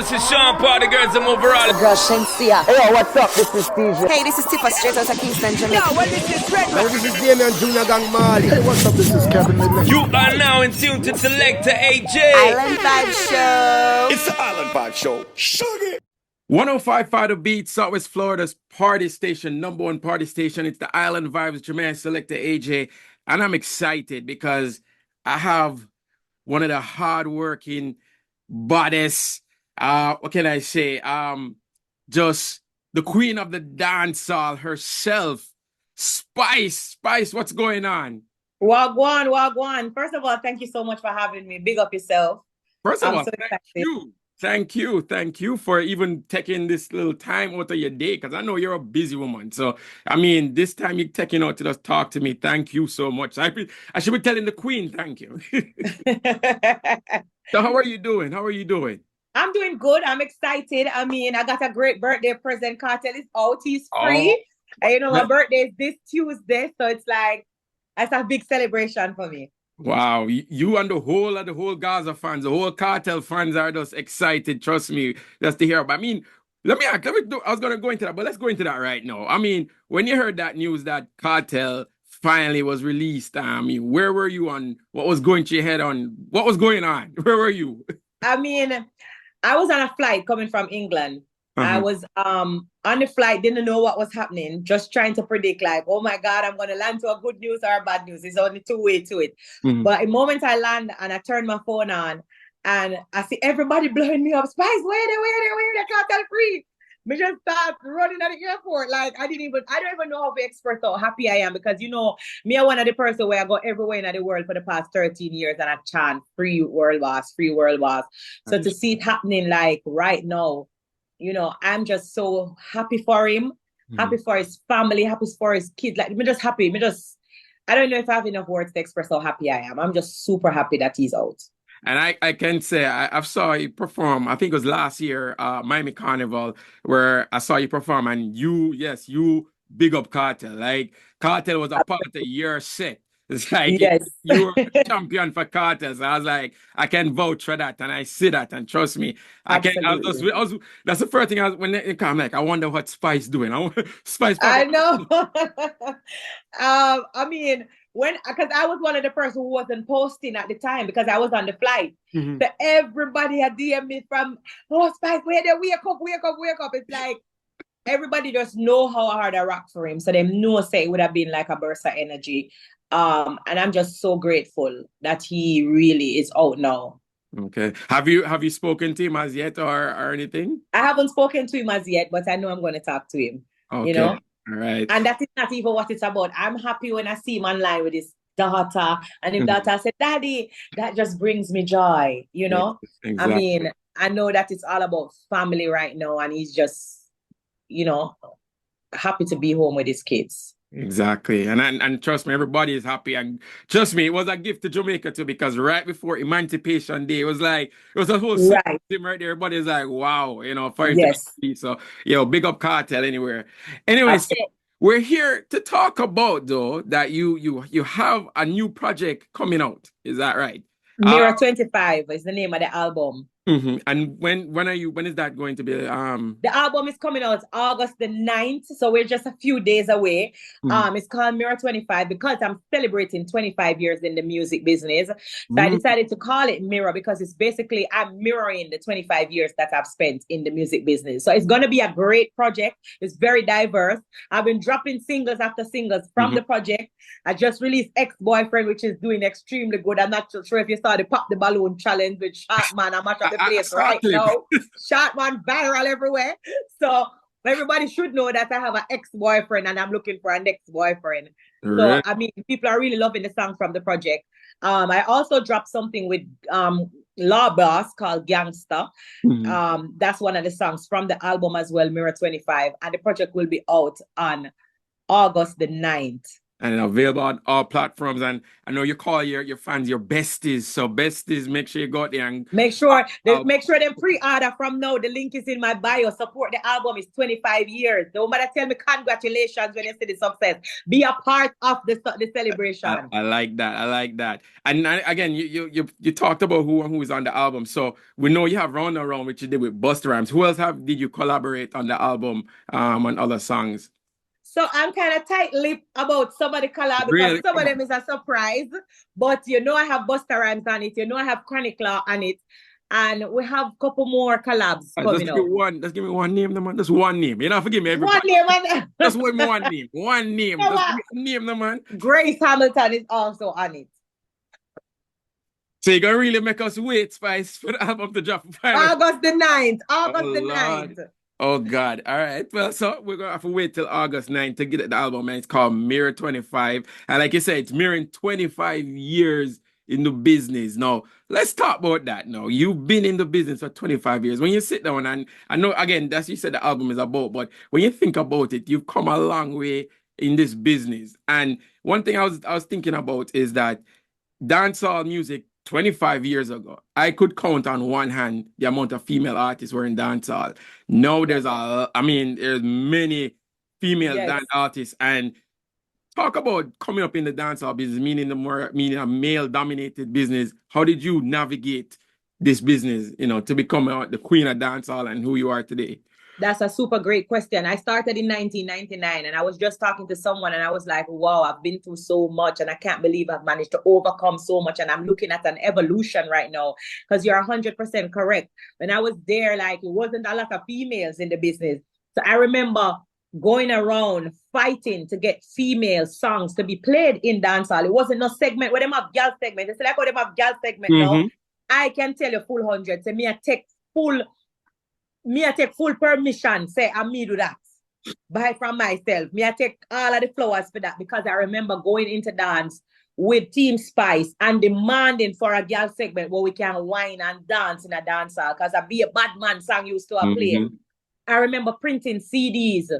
This is Sean Party Girls and overall. Hey, yo, what's up? This is DJ. Hey, this is Tipper straight out of Kingston, Jamaica. Hey, this is Damien Junior Gang Marley. Hey, what's up? This is Kevin Midland. You are now in tune to Selecta AJ. Island Vybz Show. It's the Island Vybz Show. Sugar. 105.5 The Beat, Southwest Florida's party station, number one party station. It's the Island Vybz, Jermaine Selecta AJ. And I'm excited because I have one of the hardworking baddest, what can I say? Just the queen of the dancehall herself, Spice. Spice, what's going on? Wagwan, Wagwan. First of all, thank you so much for having me. Big up yourself. First of all, so thank you. Thank you for even taking this little time out of your day, because I know you're a busy woman. So, I mean, this time you're taking out to just talk to me. Thank you so much. I should be telling the queen, thank you. So how are you doing? I'm doing good. I'm excited. I mean, I got a great birthday present. Cartel is out. He's free. And, you know, my birthday is this Tuesday. So it's like, that's a big celebration for me. Wow, you and the whole Gaza fans, the whole Cartel fans are just excited, trust me, just to hear about. I mean, I was going to go into that, but let's go into that right now. I mean, when you heard that news that Cartel finally was released, I mean, where were you on what was going to your head on? What was going on? Where were you? I mean, I was on a flight coming from England. I was on the flight, didn't know what was happening, just trying to predict, like, oh my God, I'm going to land to a good news or a bad news. There's only two ways to it. But the moment I land and I turn my phone on and I see everybody blowing me up, Spice, where they Cartel free. Me just start running at the airport. Like, I don't even know how to express how happy I am, because, you know, me are one of the person where I go everywhere in the world for the past 13 years and I chant free world boss. So to see it happening like right now, you know, I'm just so happy for him, happy for his family, happy for his kids. Like, me just happy. I don't know if I have enough words to express how happy I am. I'm just super happy that he's out. And I can say I saw you perform, I think it was last year, Miami Carnival, where I saw you perform, and you big up Cartel. Like, Cartel was a part of your set. It's like, yes, you were a champion for Cartel. So I was like, I can vouch for that, and I see that, and trust me, that's the first thing when they come, like, I wonder what Spice doing. Spice. I know. I mean, because I was one of the person who wasn't posting at the time because I was on the flight. So everybody had DM me from, oh, Spice, wake up. It's like, everybody just know how hard I rock for him. So they know say it would have been like a burst of energy. And I'm just so grateful that he really is out now. Okay. Have you spoken to him as yet or anything? I haven't spoken to him as yet, but I know I'm going to talk to him. Okay. You know? All right. And that is not even what it's about. I'm happy when I see him online with his daughter, and his daughter said, Daddy, that just brings me joy, you know? Exactly. I mean, I know that it's all about family right now, and he's just, you know, happy to be home with his kids. Exactly. And trust me, everybody is happy. And trust me, it was a gift to Jamaica too, because right before Emancipation Day, it was a whole system right there. Everybody's like, wow, you know, for yes. So, big up Cartel anywhere. Anyway, so we're here to talk about, though, that you have a new project coming out. Is that right? Mirror 25 is the name of the album. And when is that going to be? The album is coming out August the 9th, so we're just a few days away. It's called Mirror 25 because I'm celebrating 25 years in the music business. So I decided to call it Mirror because it's basically I'm mirroring the 25 years that I've spent in the music business. So it's going to be a great project. It's very diverse. I've been dropping singles after singles from the project. I just released Ex-Boyfriend, which is doing extremely good. I'm not sure if you saw the Pop the Balloon challenge with Sharkman. I'm the place right now. Sharkman viral everywhere. So everybody should know that I have an ex-boyfriend and I'm looking for a next boyfriend. So I mean, people are really loving the song from the project. I also dropped something with Law Boss called Gangsta. That's one of the songs from the album as well, Mirror 25. And the project will be out on August the 9th. and available on all platforms. And I know you call your fans your besties. So besties, make sure you go out there and Make sure them pre-order from now. The link is in my bio. Support the album. It's 25 years. Don't matter, tell me congratulations when you see the success. Be a part of the celebration. I like that. I like that. And again, you talked about who is on the album. So we know you have Round Around, which you did with Busta Rhymes. Who else did you collaborate on the album on other songs? So I'm kind of tight-lipped about some of the collab because some of them is a surprise. But I have Busta Rhymes on it. I have Chronic Law on it. And we have a couple more collabs coming up. Just give me one name, man. Just one name. You don't forgive me, everybody. One name, man. Just one name. One name. Just name, man. Grace Hamilton is also on it. So you're going to really make us wait, Spice, for the album to drop? August the 9th. August the 9th. Oh, God. All right. Well, so we're going to have to wait till August 9th to get the album, and it's called Mirror 25. And like you said, it's mirroring 25 years in the business. Now, let's talk about that now. You've been in the business for 25 years. When you sit down, and I know, again, that's what you said the album is about, but when you think about it, you've come a long way in this business. And one thing I was thinking about is that dancehall music 25 years ago, I could count on one hand the amount of female artists were in dancehall. Now there's many female dance artists, and talk about coming up in the dancehall business, meaning a male-dominated business. How did you navigate this business, to become the queen of dancehall and who you are today? That's a super great question. I started in 1999 and I was just talking to someone and I was like, wow, I've been through so much and I can't believe I've managed to overcome so much. And I'm looking at an evolution right now, because you're 100% correct. When I was there, it wasn't a lot of females in the business. So I remember going around fighting to get female songs to be played in dancehall. It wasn't no segment where them have girl segment. It's like how them have girl segment now. I can tell you full 100. So me I take full permission, say I me do that. Buy from myself. Me I take all of the flowers for that, because I remember going into dance with Team Spice and demanding for a girl segment where we can whine and dance in a dance hall, because I be a bad man song used to play. I remember printing CDs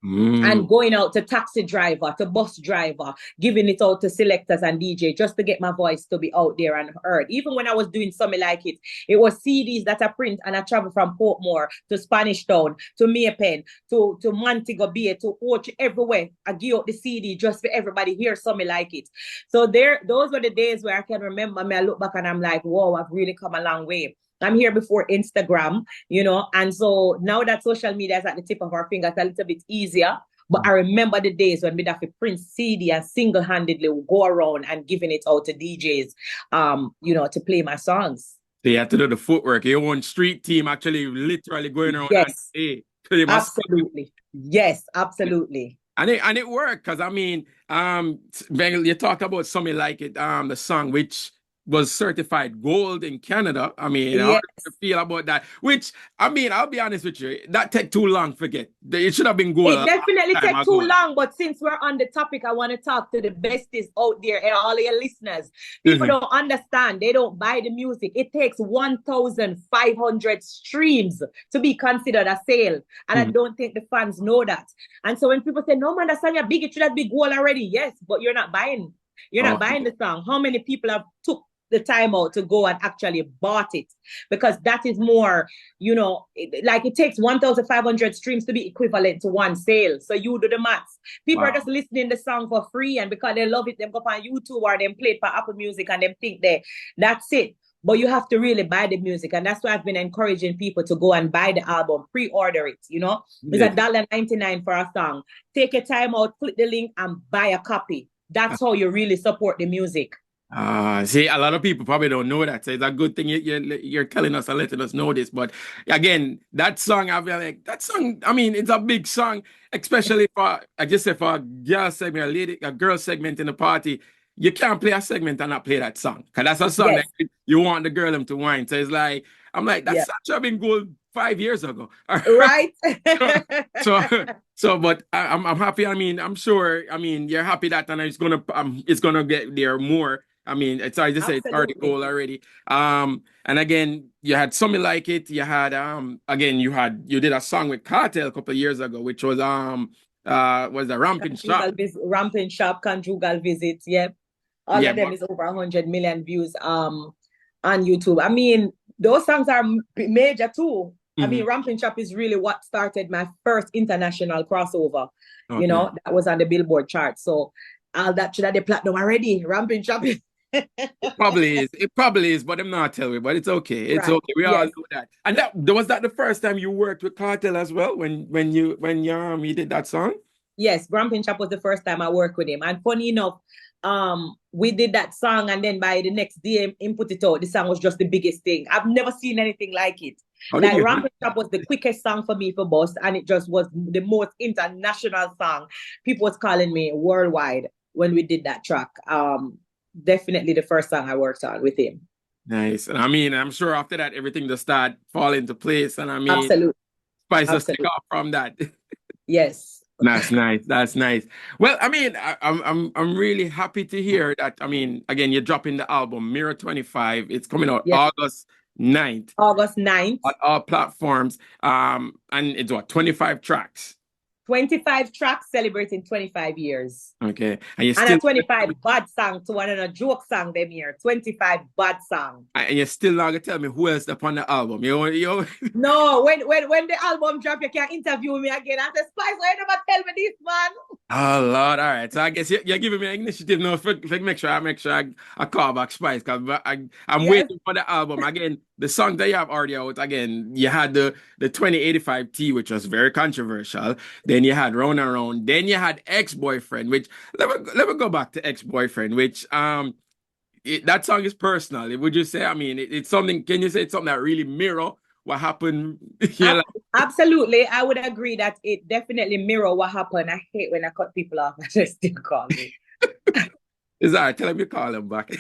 and going out to taxi driver, to bus driver, giving it out to selectors and DJ just to get my voice to be out there and heard. Even when I was doing something like it was CDs that I print and I travel from Portmore to Spanish Town, to Maypen, to Montego Bay, to Ochi, everywhere. I give out the CD just for everybody hear something like it. So those were the days where I can remember me. I look back and I'm like, whoa, I've really come a long way. I'm here before Instagram, and so now that social media is at the tip of our fingers, a little bit easier. But I remember the days when we'd have to print CD and single-handedly go around and giving it out to DJs, to play my songs. So you have to do the footwork. Your own street team actually literally going around. Yes, and, absolutely. Yes, absolutely. And it worked, because you talked about something like it, the song which was certified gold in Canada. How do you feel about that? Which, I'll be honest with you, that take too long, forget. It should have been gold. It definitely take too long, but since we're on the topic, I want to talk to the besties out there and all your listeners. People don't understand. They don't buy the music. It takes 1,500 streams to be considered a sale. And I don't think the fans know that. And so when people say, no man, that's not big, it should have been gold already. Yes, but you're not buying. You're not buying the song. How many people have took the time out to go and actually bought it? Because that is more, it takes 1,500 streams to be equivalent to one sale. So you do the maths. People are just listening to the song for free, and because they love it, they go on YouTube or they play it for Apple Music and they think that's it. But you have to really buy the music, and that's why I've been encouraging people to go and buy the album, pre-order it. It's $1.99 for a song. Take your time out, click the link, and buy a copy. That's how you really support the music. See, a lot of people probably don't know that. So it's a good thing you're telling us and letting us know this. But again, that song, it's a big song, especially for a girl segment, a girl segment in the party. You can't play a segment and not play that song, because that's a song that you want the girl to whine. So it's like, I'm like, that's such a big goal 5 years ago. Right. But I'm happy. I'm sure. You're happy that it's gonna get there more. It's I just say it's already goal already. And again, you had something like it. You had you did a song with Cartel a couple of years ago, which was was the Ramping Shop. Ramping Shop, Conjugal Visit, yep. All of them is over 100 million views on YouTube. I mean, those songs are major too. I mean, Ramping Shop is really what started my first international crossover. You know, that was on the Billboard chart. So all that should have the platinum already. Ramping Shop is It probably is, but I'm not telling you, but it's okay. It's okay. We all know that. And that was that the first time you worked with Cartel as well when you did that song? Yes, Ramping Shop was the first time I worked with him. And funny enough, we did that song, and then by the next day him put it out. The song was just the biggest thing. I've never seen anything like it. Like Ramping Shop was the quickest song for me for Boss, and it just was the most international song. People was calling me worldwide when we did that track. Definitely the first song I worked on with him. Nice. And I mean, I'm sure after that everything just start fall into place. And I mean, absolutely. Spice just take off from that. Yes. That's nice. That's nice. Well, I mean, I'm really happy to hear that. I mean, again, you're dropping the album Mirror 25. It's coming out August 9th. August 9th. On all platforms. And it's what, 25 tracks? 25 tracks celebrating 25 years. Okay. And a 25 bad song to one and a joke song them here. 25 bad song. And you're still not gonna tell me who else upon the album. You No, when the album drop, you can interview me again. I say, Spice, why you never tell me this, man? Oh Lord, all right. So I guess you're giving me an initiative now for make sure I call back Spice, because I'm waiting for the album. Again, the song that you have already out, again, you had the 2085 T, which was very controversial. Then you had Round and Round. Then you had Ex-Boyfriend, which let me go back to Ex-Boyfriend, which that song is personal. Would you say? I mean, it's something. Can you say it's something that really mirror what happened? Absolutely, I would agree that it definitely mirror what happened. I hate when I cut people off. I just still call me. It's all right. Tell him you call him back.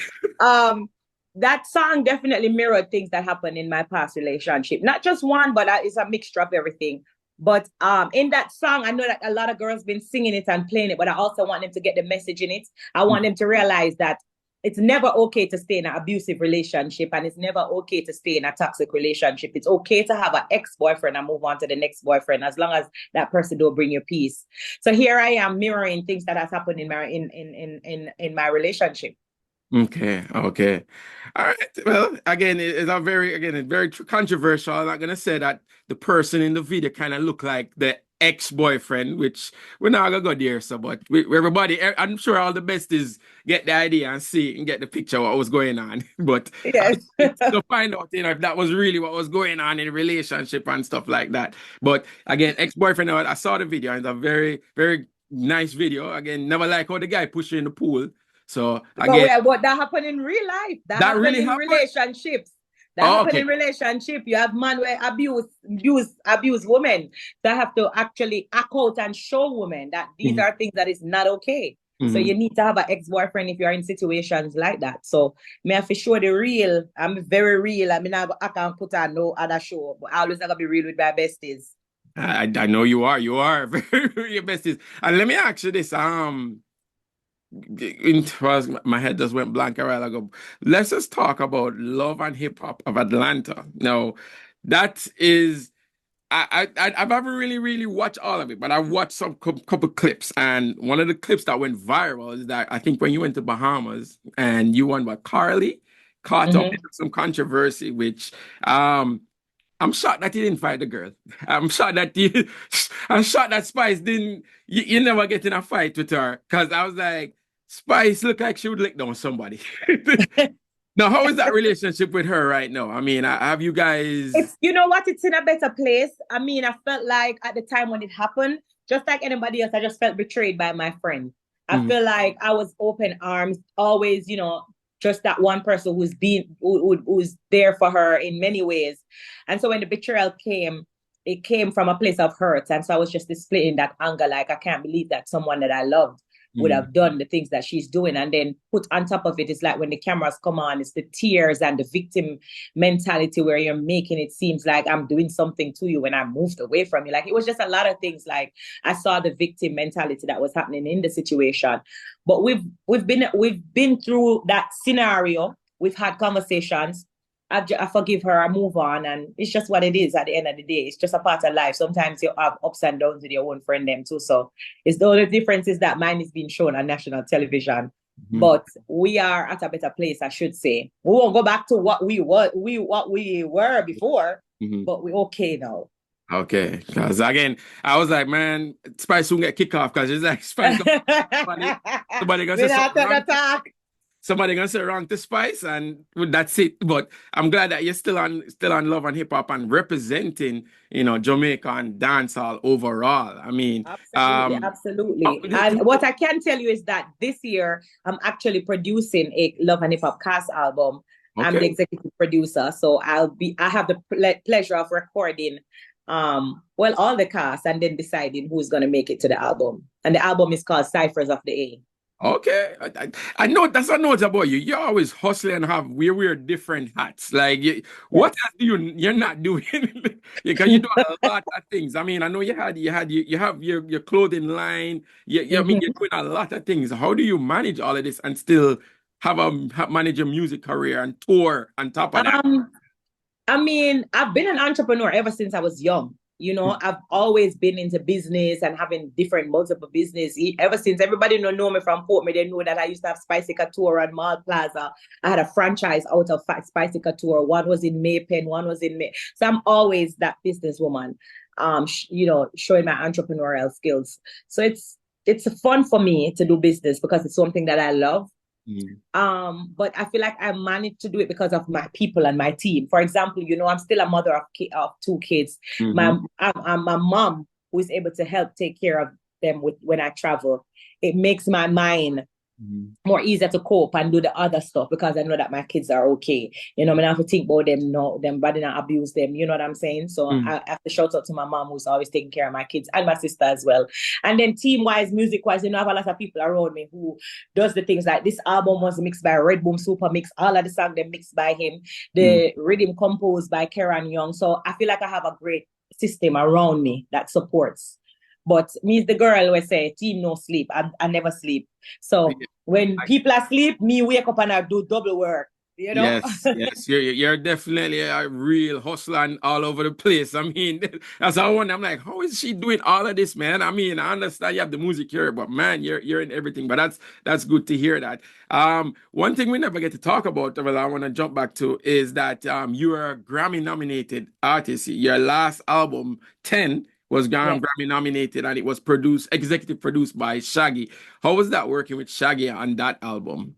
That song definitely mirrored things that happened in my past relationship. Not just one, but it's a mixture of everything. But in that song, I know that a lot of girls been singing it and playing it, but I also want them to get the message in it. I want them to realize that it's never okay to stay in an abusive relationship, and it's never okay to stay in a toxic relationship. It's okay to have an ex-boyfriend and move on to the next boyfriend, as long as that person don't bring you peace. So here I am mirroring things that has happened in my relationship. Okay. All right. Well, again, it's very controversial. I'm not gonna say that the person in the video kind of look like the ex-boyfriend, which we're not gonna go there. So, but everybody, I'm sure all the best is get the idea and see and get the picture of what was going on. But yes, to find out, if that was really what was going on in the relationship and stuff like that. But again, ex-boyfriend, I saw the video, and it's a very, very nice video. Again, never like how the guy pushed you in the pool. So again, but that happened in real life. That really happened in relationships. That happened in relationship. You have man where abuse women. That have to actually act out and show women that these are things that is not okay. So you need to have an ex-boyfriend if you're in situations like that. So me have to show the real. I'm very real. I mean, I can't put on no other show, but I always gotta be real with my besties. I know you are. You are very your besties. And let me ask you this. My head just went blank a while ago. Let's just talk about Love and Hip Hop of Atlanta. Now, that is, I've never really watched all of it, but I've watched some couple clips, and one of the clips that went viral is that I think when you went to Bahamas and you won what, Carly caught up in some controversy, which I'm shocked that you didn't fight the girl. I'm shocked that Spice didn't. You never get in a fight with her, because I was like, Spice look like she would lick down somebody. Now, how is that relationship with her right now? I mean, have you guys? You know what? It's in a better place. I mean, I felt like at the time when it happened, just like anybody else, I just felt betrayed by my friend. I feel like I was open arms, always, just that one person who's there for her in many ways. And so when the betrayal came, it came from a place of hurt. And so I was just displaying that anger, like, I can't believe that someone that I loved would have done the things that she's doing. And then put on top of it, it's like when the cameras come on, it's the tears and the victim mentality where you're making it seems like I'm doing something to you when I moved away from you. Like, it was just a lot of things. Like, I saw the victim mentality that was happening in the situation. But we've been through that scenario. We've had conversations. I forgive her, I move on, and it's just what it is at the end of the day. It's just a part of life. Sometimes you have ups and downs with your own friend them too. So it's the only difference is that mine is being shown on national television. But we are at a better place, I should say. We won't go back to what we were before, but we're okay now. Okay, because again, I was like, man, Spice soon get kicked off because it's like Spice. Somebody gonna say somebody gonna say wrong to Spice, and that's it. But I'm glad that you're still on Love and Hip Hop and representing, Jamaica and dancehall overall. I mean, absolutely. And what I can tell you is that this year I'm actually producing a Love and Hip Hop cast album. Okay. I'm the executive producer, so I have the pleasure of recording all the cast and then deciding who's going to make it to the album. And the album is called Ciphers of the A. Okay. I know that's a note about you. You're always hustling and have weird different hats. Like, what else you're not doing? Because you do a lot of things. I mean, I know you have your clothing line. I mean, you're doing a lot of things. How do you manage all of this and still manage a music career and tour on top of that? I mean, I've been an entrepreneur ever since I was young. I've always been into business and having multiple business. Ever since everybody know me from Port, they know that I used to have Spicy Couture and Mall Plaza. I had a franchise out of Spicy Couture. One was in Maypen, one was in May. So I'm always that businesswoman, showing my entrepreneurial skills. So it's fun for me to do business because it's something that I love. But I feel like I managed to do it because of my people and my team. For example, I'm still a mother of 2 kids. My mom, who is able to help take care of them when I travel. It makes my mind more easier to cope and do the other stuff because I know that my kids are okay. I don't have to think about them body not abuse them. You know what I'm saying? So I have to shout out to my mom who's always taking care of my kids and my sister as well. And then team-wise, music-wise, I have a lot of people around me who does the things like this album was mixed by Red Boom Super Mix. All of the songs they mixed by him. The rhythm composed by Karen Young. So I feel like I have a great system around me that supports. But me's the girl who say, team no sleep. I never sleep. So when people are asleep, me wake up and I do double work. Yes. You're definitely a real hustler and all over the place. I mean, as I wonder, I'm like, how is she doing all of this, man? I mean, I understand you have the music here, but man, you're in everything. But that's good to hear that. One thing we never get to talk about, well, I want to jump back to is that you are a Grammy nominated artist. Your last album, 10, was Grammy nominated, and it was executive produced by Shaggy. How was that working with Shaggy on that album?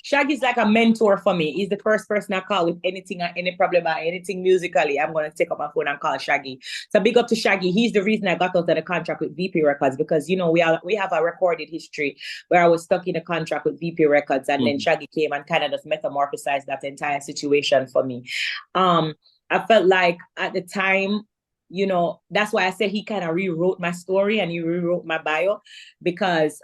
Shaggy's like a mentor for me. He's the first person I call with anything, any problem or anything musically. I'm going to take up my phone and call Shaggy. So big up to Shaggy. He's the reason I got out of the contract with VP Records because, we have a recorded history where I was stuck in a contract with VP Records and then Shaggy came and kind of just metamorphosized that entire situation for me. I felt like at the time, that's why I said he kind of rewrote my story and he rewrote my bio because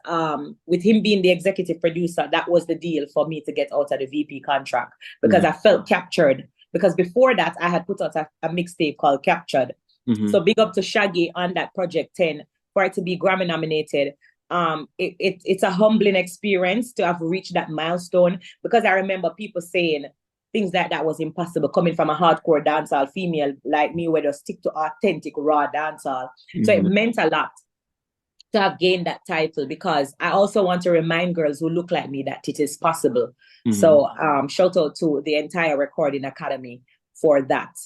with him being the executive producer, that was the deal for me to get out of the VP contract because I felt captured. Because before that, I had put out a mixtape called Captured. So big up to Shaggy on that Project 10 for it to be Grammy nominated. It's a humbling experience to have reached that milestone because I remember people saying, things like that was impossible coming from a hardcore dancehall female like me where they stick to authentic raw dancehall. So it meant a lot to have gained that title because I also want to remind girls who look like me that it is possible. So shout out to the entire Recording Academy for that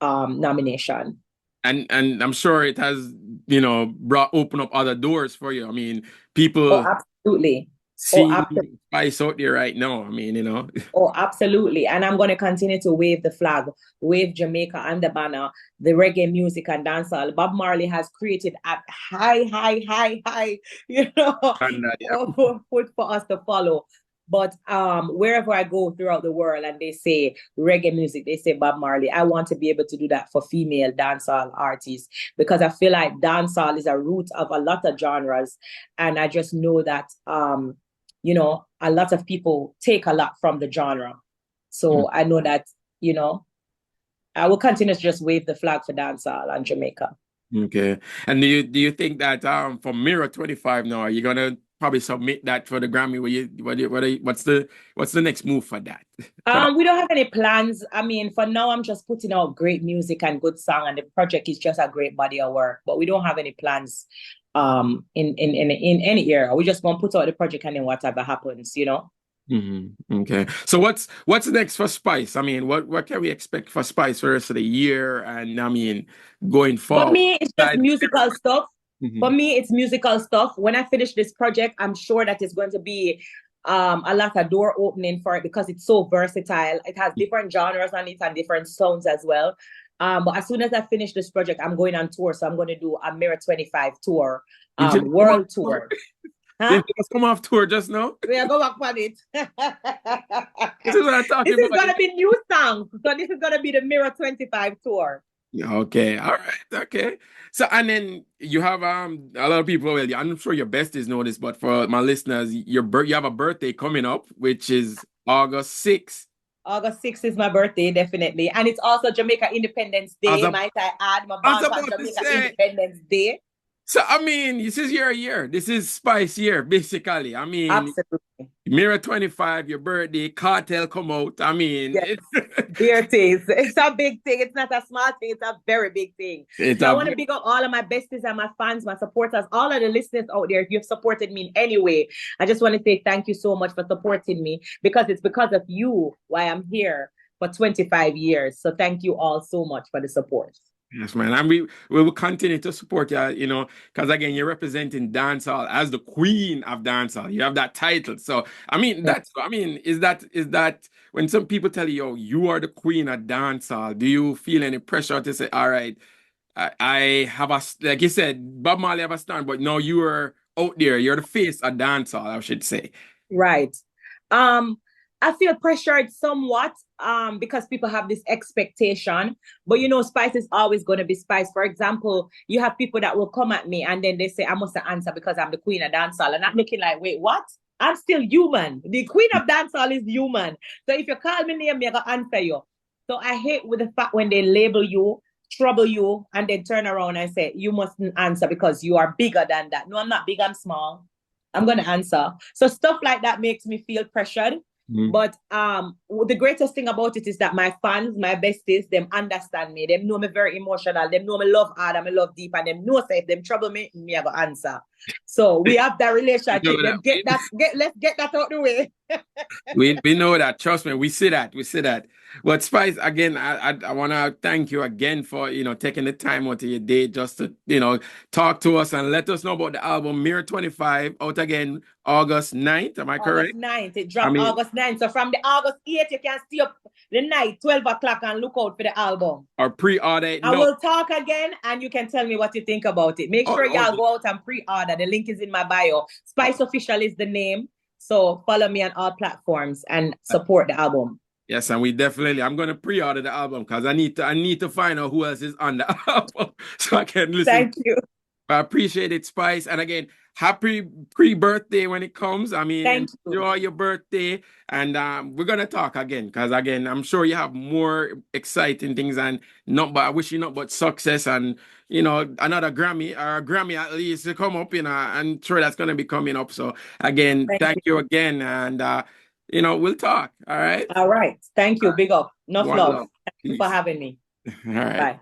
nomination. And I'm sure it has, opened up other doors for you. I mean, people absolutely. See Spice out there right now. I mean, Oh, absolutely. And I'm going to continue to wave the flag, wave Jamaica and the banner, the reggae music and dancehall. Bob Marley has created a high, foot for us to follow. But wherever I go throughout the world and they say reggae music, they say Bob Marley, I want to be able to do that for female dancehall artists because I feel like dancehall is a root of a lot of genres. And I just know that a lot of people take a lot from the genre. So I know that, I will continue to just wave the flag for dancehall and Jamaica. Okay. And do you think that for Mirror 25 now, are you gonna probably submit that for the Grammy. What's the next move for that? We don't have any plans. I mean, for now, I'm just putting out great music and good song, and the project is just a great body of work. But we don't have any plans in any era. We just gonna put out the project and then whatever happens, you know. Okay. So what's next for Spice? I mean, what can we expect for Spice for the rest of the year? And I mean, going forward. For me, it's just musical stuff. Mhm. For me, it's musical stuff. When I finish this project, I'm sure that it's going to be a lot of door opening for it because it's so versatile. It has different genres on it and different sounds as well. But as soon as I finish this project, I'm going on tour. So I'm going to do a Mirror 25 tour, world tour. Huh? Did you just come off tour just now? We are going back on it. This is what I'm talking This is about. going to be new songs. So this is going to be the Mirror 25 tour. Okay, all right, okay. So and then you have a lot of people. Well, I'm sure your besties know this, but for my listeners, you have a birthday coming up, which is August 6th. August 6th is my birthday, definitely, and it's also Jamaica Independence Day. Might I add, my born on Jamaica Independence Day. So I mean, this is your year. This is Spice year, basically. I mean, absolutely. Mirror 25, your birthday, Cartel come out. I mean, yes. There it is. It's a big thing. It's not a small thing. It's a very big thing. So I want to big up all of my besties and my fans, my supporters, all of the listeners out there. If you've supported me in any way, I just want to say thank you so much for supporting me because it's because of you why I'm here for 25 years. So thank you all so much for the support. Yes, man. And we will continue to support you, you know, because again, you're representing dancehall as the queen of dancehall. You have that title. So, I mean, is that when some people tell you, yo, you are the queen of dancehall, do you feel any pressure to say, all right, I have like you said, Bob Marley have a stand, but no, you are out there. You're the face of dancehall, I should say. Right. I feel pressured somewhat because people have this expectation. But, you know, Spice is always going to be Spice. For example, you have people that will come at me and then they say, I must answer because I'm the queen of dancehall. And I'm looking like, wait, what? I'm still human. The queen of dancehall is human. So if you call me name, I'm going to answer you. So I hate with the fact when they label you, trouble you, and then turn around and say, you mustn't answer because you are bigger than that. No, I'm not big, I'm small. I'm going to answer. So stuff like that makes me feel pressured. But the greatest thing about it is that my fans, my besties, them understand me. Them know me very emotional. Them know me love hard and me love deep. And them know say if them trouble me, me have an answer. So we have that relationship. Let's get that out the way. we know that. Trust me, we see that. But Spice, again, I want to thank you again for, you know, taking the time out of your day just to, you know, talk to us and let us know about the album Mirror 25 out again August 9th. Am I correct? August 9th. It dropped August 9th. So from the August 8th, you can stay up the night, 12 o'clock and look out for the album. Or pre-order it. I will talk again and you can tell me what you think about it. Make sure y'all go out and pre-order. The link is in my bio. Spice Official is the name. So follow me on all platforms and support the album. Yes, and I'm going to pre-order the album because I need to find out who else is on the album so I can listen. Thank you. I appreciate it, Spice. And again, happy pre-birthday when it comes. I mean, enjoy your birthday. And we're going to talk again because, again, I'm sure you have more exciting things and I wish you not but success and, you know, another Grammy or a Grammy at least to come up, you know, I'm sure that's going to be coming up. So, again, thank you again. And, you know, we'll talk. All right. All right. Thank you. Big up. Enough love. Thank you for having me. All right. Bye.